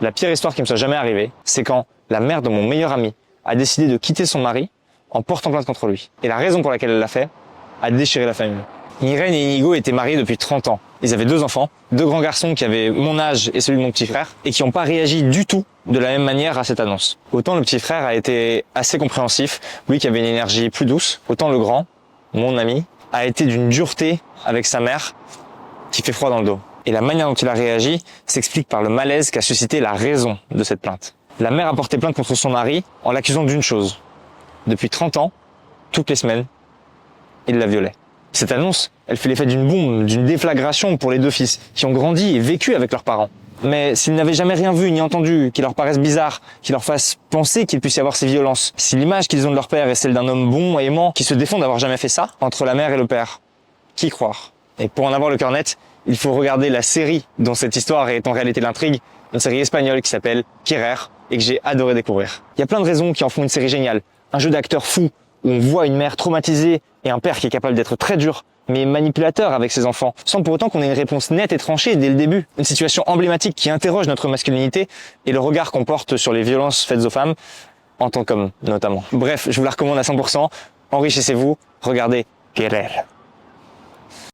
La pire histoire qui me soit jamais arrivée, c'est quand la mère de mon meilleur ami a décidé de quitter son mari en portant plainte contre lui. Et la raison pour laquelle elle l'a fait a déchiré la famille. Irène et Inigo étaient mariés depuis 30 ans. Ils avaient 2 enfants, 2 grands garçons qui avaient mon âge et celui de mon petit frère, et qui n'ont pas réagi du tout de la même manière à cette annonce. Autant le petit frère a été assez compréhensif, lui qui avait une énergie plus douce, autant le grand, mon ami, a été d'une dureté avec sa mère qui fait froid dans le dos. Et la manière dont il a réagi s'explique par le malaise qu'a suscité la raison de cette plainte. La mère a porté plainte contre son mari en l'accusant d'une chose. Depuis 30 ans, toutes les semaines, il la violait. Cette annonce, elle fait l'effet d'une bombe, d'une déflagration pour les 2 fils, qui ont grandi et vécu avec leurs parents. Mais s'ils n'avaient jamais rien vu ni entendu, qui leur paraisse bizarre, qui leur fasse penser qu'il puisse y avoir ces violences, si l'image qu'ils ont de leur père est celle d'un homme bon, aimant, qui se défend d'avoir jamais fait ça, entre la mère et le père, qui croire? Et pour en avoir le cœur net, il faut regarder la série dont cette histoire est en réalité l'intrigue, une série espagnole qui s'appelle Querer et que j'ai adoré découvrir. Il y a plein de raisons qui en font une série géniale. Un jeu d'acteurs fou, où on voit une mère traumatisée et un père qui est capable d'être très dur, mais manipulateur avec ses enfants, sans pour autant qu'on ait une réponse nette et tranchée dès le début. Une situation emblématique qui interroge notre masculinité et le regard qu'on porte sur les violences faites aux femmes, en tant qu'homme notamment. Bref, je vous la recommande à 100%, enrichissez-vous, regardez Querer.